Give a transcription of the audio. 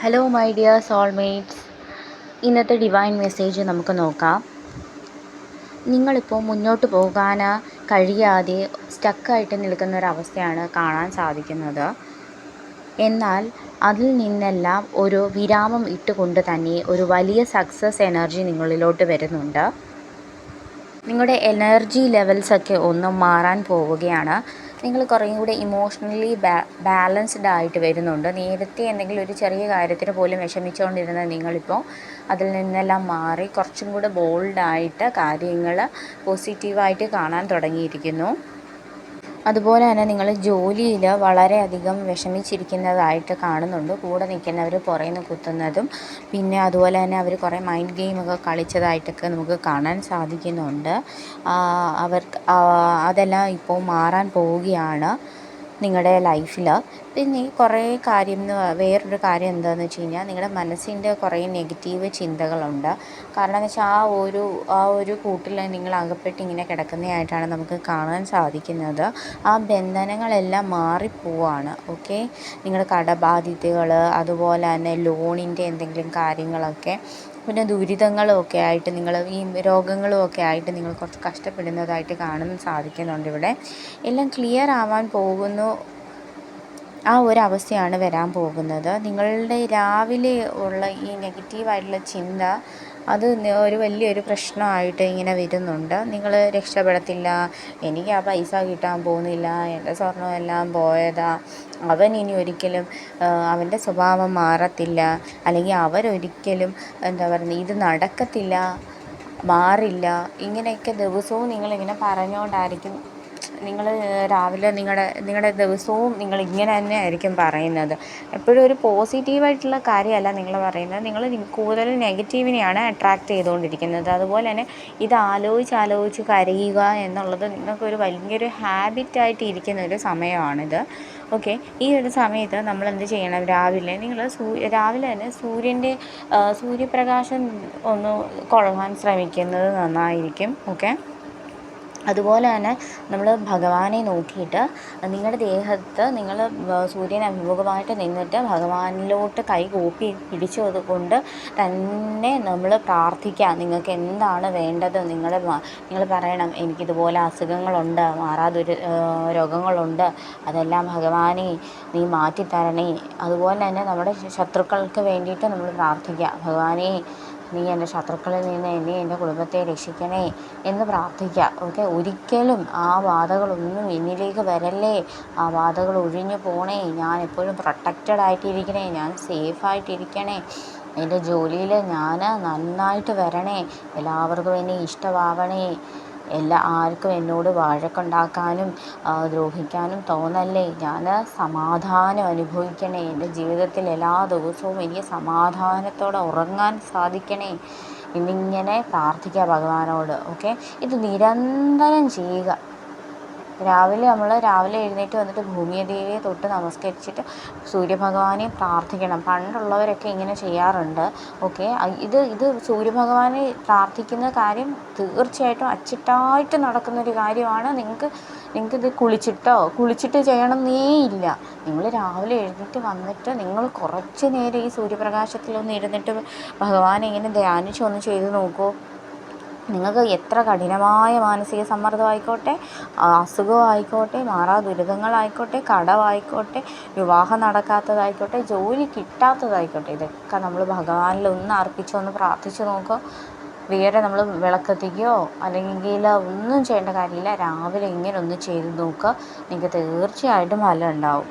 Hello my dear soulmates. ഇന്നത്തെ divine message നമുക്ക് നോക്കാം. നിങ്ങളിപ്പോൾ മുന്നോട്ട് പോകാൻ കഴിയാതെ സ്റ്റക്കായിട്ട് നിൽക്കുന്ന ഒരവസ്ഥയാണ് കാണാൻ സാധിക്കുന്നത്. എന്നാൽ അതിൽ നിന്നെല്ലാം ഒരു വിരാമം ഇട്ടുകൊണ്ട് തന്നെ ഒരു വലിയ സക്സസ് എനർജി നിങ്ങളിലോട്ട് വരുന്നുണ്ട്. നിങ്ങളുടെ എനർജി ലെവൽസൊക്കെ ഒന്ന് മാറാൻ പോവുകയാണ്. നിങ്ങൾ കുറേയും കൂടെ ഇമോഷണലി ബാലൻസ്ഡ് ആയിട്ട് വരുന്നുണ്ട്. നേരത്തെ എന്തെങ്കിലും ഒരു ചെറിയ കാര്യത്തിന് പോലും വിഷമിച്ചുകൊണ്ടിരുന്ന നിങ്ങളിപ്പോൾ അതിൽ നിന്നെല്ലാം മാറി കുറച്ചും കൂടെ ബോൾഡായിട്ട് കാര്യങ്ങൾ പോസിറ്റീവായിട്ട് കാണാൻ തുടങ്ങിയിരിക്കുന്നു. അതുപോലെ തന്നെ നിങ്ങൾ ജോലിയിൽ വളരെയധികം വിഷമിച്ചിരിക്കുന്നതായിട്ട് കാണുന്നുണ്ട്. കൂടെ നിൽക്കുന്നവർ പുറകിൽ നിന്ന് കുത്തുന്നതും പിന്നെ അതുപോലെ തന്നെ അവർ കുറേ മൈൻഡ് ഗെയിമൊക്കെ കളിച്ചതായിട്ടൊക്കെ നമുക്ക് കാണാൻ സാധിക്കുന്നുണ്ട്. അതെല്ലാം ഇപ്പോൾ മാറാൻ പോവുകയാണ് നിങ്ങളുടെ ലൈഫിൽ. പിന്നെ കുറേ വേറൊരു കാര്യം എന്താണെന്ന് വെച്ച് കഴിഞ്ഞാൽ നിങ്ങളുടെ മനസ്സിൻ്റെ കുറേ നെഗറ്റീവ് ചിന്തകളുണ്ട്. കാരണം എന്ന് വെച്ചാൽ ആ ഒരു കൂട്ടിൽ നിങ്ങൾ അകപ്പെട്ട് ഇങ്ങനെ കിടക്കുന്നതായിട്ടാണ് നമുക്ക് കാണാൻ സാധിക്കുന്നത്. ആ ബന്ധനങ്ങളെല്ലാം മാറിപ്പോവാണ്. ഓക്കെ, നിങ്ങളുടെ കടബാധ്യതകൾ, അതുപോലെ തന്നെ ലോണിൻ്റെ എന്തെങ്കിലും കാര്യങ്ങളൊക്കെ, പിന്നെ ദുരിതങ്ങളും ഒക്കെ ആയിട്ട് നിങ്ങൾ ഈ രോഗങ്ങളും ഒക്കെ ആയിട്ട് നിങ്ങൾ കുറച്ച് കഷ്ടപ്പെടുന്നതായിട്ട് കാണാൻ സാധിക്കുന്നുണ്ട്. ഇവിടെ എല്ലാം ക്ലിയർ ആവാൻ പോകുന്നു. ആ ഒരവസ്ഥയാണ് വരാൻ പോകുന്നത്. നിങ്ങളുടെ രാവിലെ ഉള്ള ഈ നെഗറ്റീവായിട്ടുള്ള ചിന്ത അത് ഒരു വലിയൊരു പ്രശ്നമായിട്ട് ഇങ്ങനെ വരുന്നുണ്ട്. നിങ്ങൾ രക്ഷപ്പെടത്തില്ല, എനിക്ക് ആ പൈസ കിട്ടാൻ പോകുന്നില്ല, എൻ്റെ സ്വർണ്ണമെല്ലാം പോയതാ, അവൻ ഇനി ഒരിക്കലും അവൻ്റെ സ്വഭാവം മാറത്തില്ല, അല്ലെങ്കിൽ അവരൊരിക്കലും എന്താ പറയുന്നത് ഇത് നടക്കത്തില്ല, മാറില്ല, ഇങ്ങനെയൊക്കെ ദിവസവും നിങ്ങളിങ്ങനെ പറഞ്ഞുകൊണ്ടായിരിക്കും നിങ്ങൾ രാവിലെ നിങ്ങളുടെ ദിവസവും നിങ്ങളിങ്ങനെ തന്നെ ആയിരിക്കും പറയുന്നത്. എപ്പോഴും ഒരു പോസിറ്റീവായിട്ടുള്ള കാര്യമല്ല നിങ്ങൾ പറയുന്നത്. നിങ്ങൾ കൂടുതൽ നെഗറ്റീവിനെയാണ് അട്രാക്റ്റ് ചെയ്തുകൊണ്ടിരിക്കുന്നത്. അതുപോലെ തന്നെ ഇത് ആലോചിച്ച് കരയുക എന്നുള്ളത് നിങ്ങൾക്കൊരു വലിയൊരു ഹാബിറ്റായിട്ട് ഇരിക്കുന്ന ഒരു സമയമാണിത്. ഓക്കെ, ഈ ഒരു സമയത്ത് നമ്മൾ എന്ത് ചെയ്യണം? രാവിലെ തന്നെ സൂര്യപ്രകാശം ഒന്ന് കൊള്ളാൻ ശ്രമിക്കുന്നത് നന്നായിരിക്കും. ഓക്കെ, അതുപോലെ തന്നെ നമ്മൾ ഭഗവാനെ നോക്കിയിട്ട് നിങ്ങളുടെ ദേഹത്ത് നിങ്ങൾ സൂര്യൻ അഭിമുഖമായിട്ട് നിന്നിട്ട് ഭഗവാനിലോട്ട് കൈ കൂപ്പി പിടിച്ചതുകൊണ്ട് തന്നെ നമ്മൾ പ്രാർത്ഥിക്കുക. നിങ്ങൾക്ക് എന്താണ് വേണ്ടത് നിങ്ങൾ പറയണം, എനിക്കിതുപോലെ അസുഖങ്ങളുണ്ട്, മാറാതൊരു രോഗങ്ങളുണ്ട്, അതെല്ലാം ഭഗവാനെ നീ മാറ്റിത്തരണേ. അതുപോലെ തന്നെ നമ്മുടെ ശത്രുക്കൾക്ക് വേണ്ടിയിട്ട് നമ്മൾ പ്രാർത്ഥിക്കുക. ഭഗവാനെ, നീ എൻ്റെ ശത്രുക്കളിൽ നിന്ന് എന്നെ എൻ്റെ കുടുംബത്തെ രക്ഷിക്കണേ എന്ന് പ്രാർത്ഥിക്കുക. ഓക്കെ, ഒരിക്കലും ആ ബാധകളൊന്നും എന്നിലേക്ക് വരല്ലേ, ആ ബാധകൾ ഒഴിഞ്ഞു പോണേ, ഞാൻ എപ്പോഴും പ്രൊട്ടക്റ്റഡ് ആയിട്ടിരിക്കണേ, ഞാൻ സേഫായിട്ടിരിക്കണേ, എൻ്റെ ജോലിയിൽ ഞാൻ നന്നായിട്ട് വരണേ, എല്ലാവർക്കും എന്നെ ഇഷ്ടമാവണേ, ആർക്കും എന്നോട് വഴക്കുണ്ടാക്കാനും ദ്രോഹിക്കാനും തോന്നല്ലേ, ഞാൻ സമാധാനം അനുഭവിക്കണേ, എൻ്റെ ജീവിതത്തിൽ എല്ലാ ദിവസവും എനിക്ക് സമാധാനത്തോടെ ഉറങ്ങാൻ സാധിക്കണേ എന്നിങ്ങനെ പ്രാർത്ഥിക്കുക ഭഗവാനോട്. ഓക്കെ, ഇത് നിരന്തരം ചെയ്യുക. രാവിലെ എഴുന്നേറ്റ് വന്നിട്ട് ഭൂമിദേവിയെ തൊട്ട് നമസ്കരിച്ചിട്ട് സൂര്യഭഗവാനെ പ്രാർത്ഥിക്കണം. പണ്ടുള്ളവരൊക്കെ ഇങ്ങനെ ചെയ്യാറുണ്ട്. ഓക്കെ, ഇത് സൂര്യഭഗവാനെ പ്രാർത്ഥിക്കുന്ന കാര്യം തീർച്ചയായിട്ടും അച്ചിട്ടായിട്ട് നടക്കുന്നൊരു കാര്യമാണ്. നിങ്ങൾക്കിത് കുളിച്ചിട്ട് ചെയ്യണമെന്നേ ഇല്ല. നിങ്ങൾ രാവിലെ എഴുന്നേറ്റ് വന്നിട്ട് നിങ്ങൾ കുറച്ച് നേരം ഈ സൂര്യപ്രകാശത്തിലൊന്ന് ഇരുന്നിട്ട് ഭഗവാനെ ഇങ്ങനെ ധ്യാനിച്ചൊന്ന് ചെയ്ത് നോക്കൂ. നിങ്ങൾക്ക് എത്ര കഠിനമായ മാനസിക സമ്മർദ്ദമായിക്കോട്ടെ, അസുഖമായിക്കോട്ടെ, മാറാ ദുരിതങ്ങളായിക്കോട്ടെ, കടമായിക്കോട്ടെ, വിവാഹം നടക്കാത്തതായിക്കോട്ടെ, ജോലി കിട്ടാത്തതായിക്കോട്ടെ, ഇതൊക്കെ നമ്മൾ ഭഗവാനിലൊന്ന് അർപ്പിച്ചൊന്ന് പ്രാർത്ഥിച്ച് നോക്കുക. വേറെ നമ്മൾ വിളക്കെത്തിക്കുകയോ അല്ലെങ്കിൽ ഒന്നും ചെയ്യേണ്ട കാര്യമില്ല. രാവിലെ ഇങ്ങനെ ഒന്ന് ചെയ്ത് നോക്കുക, നിങ്ങൾക്ക് തീർച്ചയായിട്ടും ഫലം ഉണ്ടാവും.